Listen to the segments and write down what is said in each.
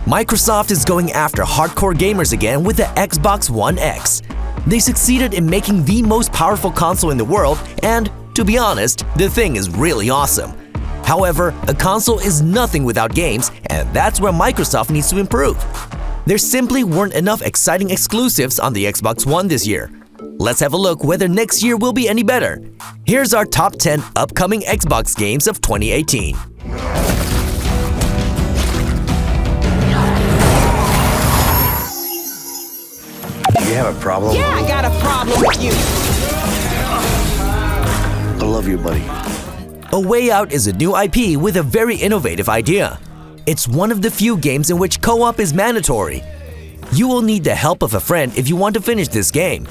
Microsoft is going after hardcore gamers again with the Xbox One X. They succeeded in making the most powerful console in the world, and to be honest, the thing is really awesome. However, a console is nothing without games, and that's where Microsoft needs to improve. There simply weren't enough exciting exclusives on the Xbox One this year. Let's have a look whether next year will be any better. Here's our top 10 upcoming Xbox games of 2018. You have a problem? Yeah, I got a problem with you. I love you, buddy. A Way Out is a new IP with a very innovative idea. It's one of the few games in which co-op is mandatory. You will need the help of a friend if you want to finish this game.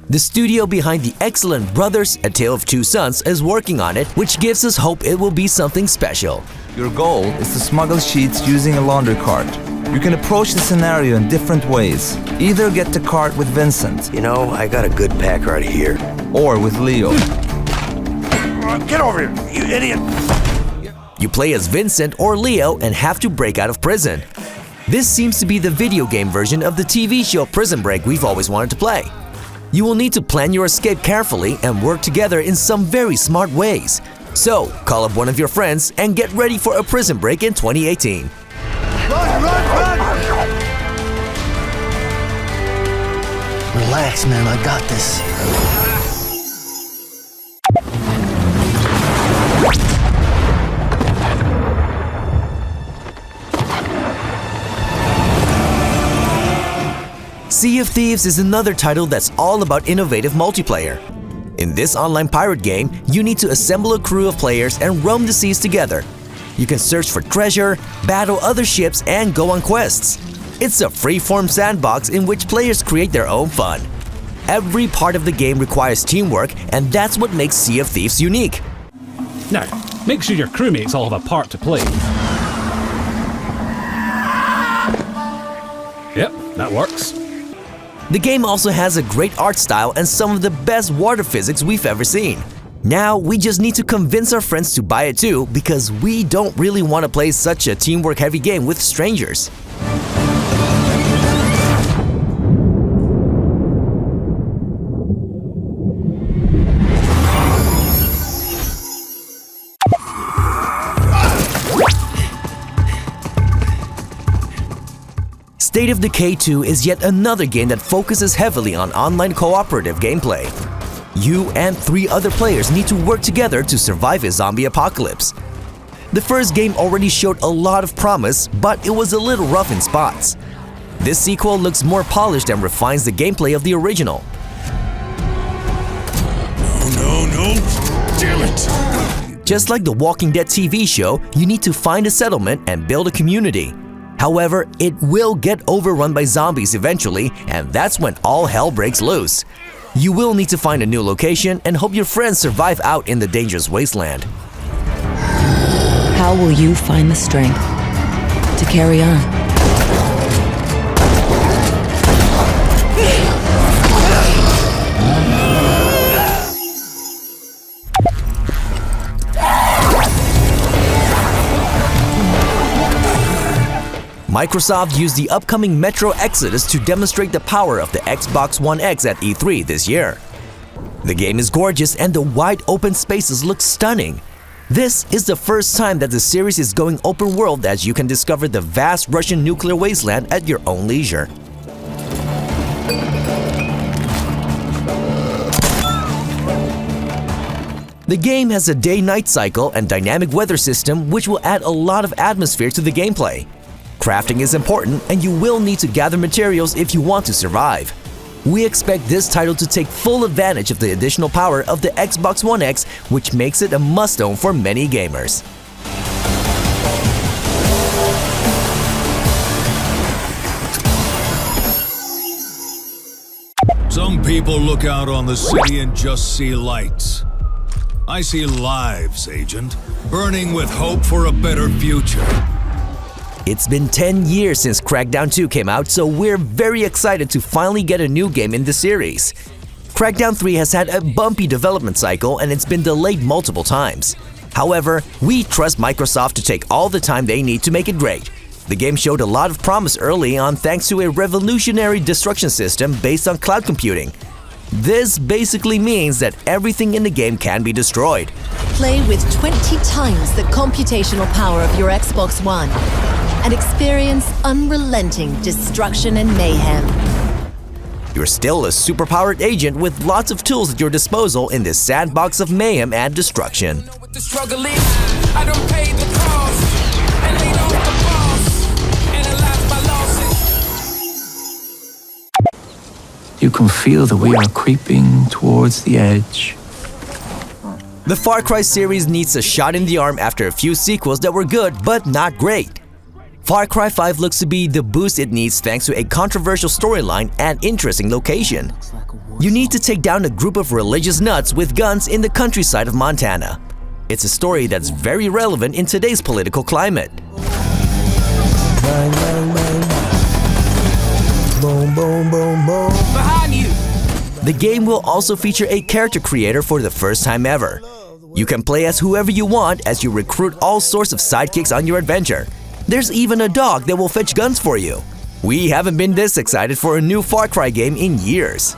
The studio behind the excellent Brothers: A Tale of Two Sons is working on it, which gives us hope it will be something special. Your goal is to smuggle sheets using a laundry cart. You can approach the scenario in different ways. Either get the cart with Vincent. You know, I got a good pack right here. Or with Leo. Get over here, you idiot! You play as Vincent or Leo and have to break out of prison. This seems to be the video game version of the TV show Prison Break we've always wanted to play. You will need to plan your escape carefully and work together in some very smart ways. So, call up one of your friends and get ready for a prison break in 2018. Run, run, run! Relax, man, I got this. Sea of Thieves is another title that's all about innovative multiplayer. In this online pirate game, you need to assemble a crew of players and roam the seas together. You can search for treasure, battle other ships, and go on quests. It's a free-form sandbox in which players create their own fun. Every part of the game requires teamwork, and that's what makes Sea of Thieves unique. Now, make sure your crewmates all have a part to play. Yep, that works. The game also has a great art style and some of the best water physics we've ever seen. Now, we just need to convince our friends to buy it too, because we don't really want to play such a teamwork-heavy game with strangers. State of Decay 2 is yet another game that focuses heavily on online cooperative gameplay. You and 3 other players need to work together to survive a zombie apocalypse. The first game already showed a lot of promise, but it was a little rough in spots. This sequel looks more polished and refines the gameplay of the original. No, damn it! Just like the Walking Dead TV show, you need to find a settlement and build a community. However, it will get overrun by zombies eventually, and that's when all hell breaks loose. You will need to find a new location and hope your friends survive out in the dangerous wasteland. How will you find the strength to carry on? Microsoft used the upcoming Metro Exodus to demonstrate the power of the Xbox One X at E3 this year. The game is gorgeous and the wide open spaces look stunning. This is the first time that the series is going open world, as you can discover the vast Russian nuclear wasteland at your own leisure. The game has a day-night cycle and dynamic weather system, which will add a lot of atmosphere to the gameplay. Crafting is important, and you will need to gather materials if you want to survive. We expect this title to take full advantage of the additional power of the Xbox One X, which makes it a must-own for many gamers. Some people look out on the city and just see lights. I see lives, Agent, burning with hope for a better future. It's been 10 years since Crackdown 2 came out, so we're very excited to finally get a new game in the series. Crackdown 3 has had a bumpy development cycle and it's been delayed multiple times. However, we trust Microsoft to take all the time they need to make it great. The game showed a lot of promise early on thanks to a revolutionary destruction system based on cloud computing. This basically means that everything in the game can be destroyed. Play with 20 times the computational power of your Xbox One and experience unrelenting destruction and mayhem. You're still a superpowered agent with lots of tools at your disposal in this sandbox of mayhem and destruction. You can feel that we are creeping towards the edge. The Far Cry series needs a shot in the arm after a few sequels that were good but not great. Far Cry 5 looks to be the boost it needs thanks to a controversial storyline and interesting location. You need to take down a group of religious nuts with guns in the countryside of Montana. It's a story that's very relevant in today's political climate. Bang, bang, bang. Boom, boom, boom, boom. Behind you! The game will also feature a character creator for the first time ever. You can play as whoever you want as you recruit all sorts of sidekicks on your adventure. There's even a dog that will fetch guns for you. We haven't been this excited for a new Far Cry game in years.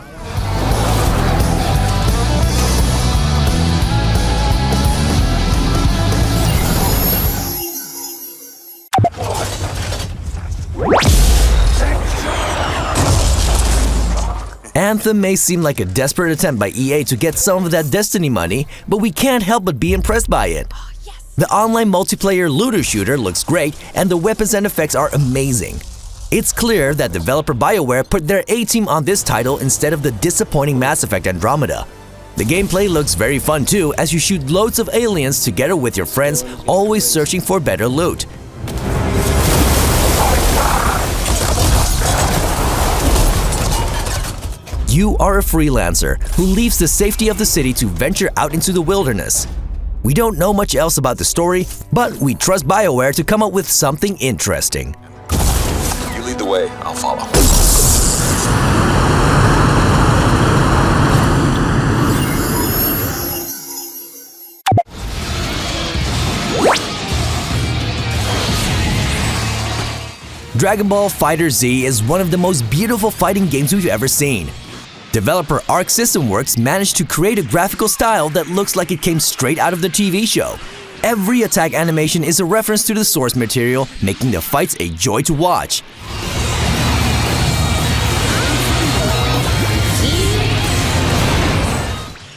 Anthem may seem like a desperate attempt by EA to get some of that Destiny money, but we can't help but be impressed by it. The online multiplayer looter shooter looks great and the weapons and effects are amazing. It's clear that developer BioWare put their A-team on this title instead of the disappointing Mass Effect Andromeda. The gameplay looks very fun too as you shoot loads of aliens together with your friends, always searching for better loot. You are a freelancer who leaves the safety of the city to venture out into the wilderness. We don't know much else about the story, but we trust BioWare to come up with something interesting. You lead the way, I'll follow. Dragon Ball FighterZ is one of the most beautiful fighting games we've ever seen. Developer Arc System Works managed to create a graphical style that looks like it came straight out of the TV show. Every attack animation is a reference to the source material, making the fights a joy to watch.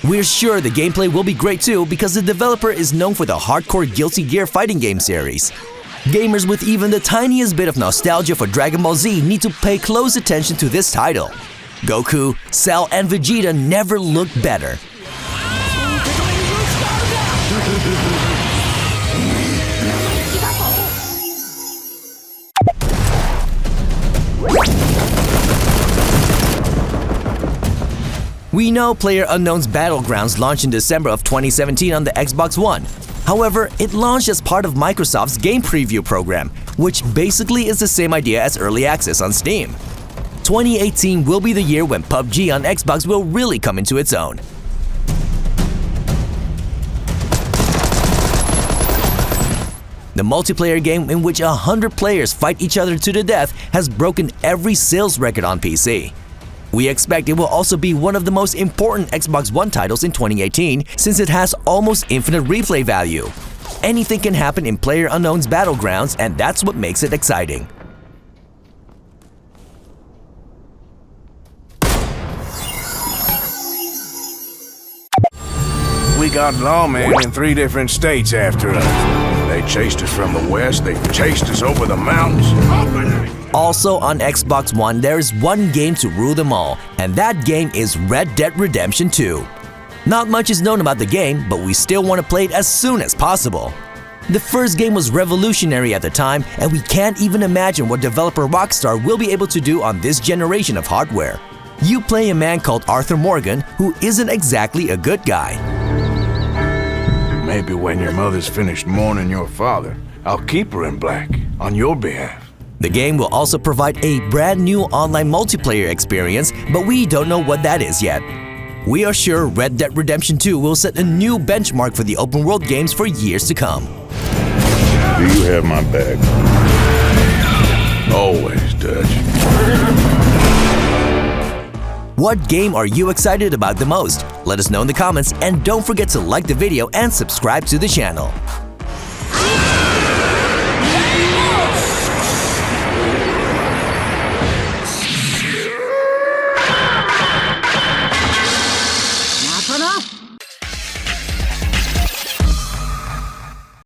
We're sure the gameplay will be great too because the developer is known for the hardcore Guilty Gear fighting game series. Gamers with even the tiniest bit of nostalgia for Dragon Ball Z need to pay close attention to this title. Goku, Cell, and Vegeta never looked better. We know PlayerUnknown's Battlegrounds launched in December of 2017 on the Xbox One. However, it launched as part of Microsoft's Game Preview program, which basically is the same idea as Early Access on Steam. 2018 will be the year when PUBG on Xbox will really come into its own. The multiplayer game in which 100 players fight each other to the death has broken every sales record on PC. We expect it will also be one of the most important Xbox One titles in 2018 since it has almost infinite replay value. Anything can happen in PlayerUnknown's Battlegrounds, and that's what makes it exciting. We got lawmen in 3 different states after us. They chased us from the west, they chased us over the mountains. Also on Xbox One, there is one game to rule them all, and that game is Red Dead Redemption 2. Not much is known about the game, but we still want to play it as soon as possible. The first game was revolutionary at the time, and we can't even imagine what developer Rockstar will be able to do on this generation of hardware. You play a man called Arthur Morgan, who isn't exactly a good guy. Maybe when your mother's finished mourning your father, I'll keep her in black on your behalf. The game will also provide a brand new online multiplayer experience, but we don't know what that is yet. We are sure Red Dead Redemption 2 will set a new benchmark for the open world games for years to come. Do you have my bag? Always, Dutch. What game are you excited about the most? Let us know in the comments, and don't forget to like the video and subscribe to the channel.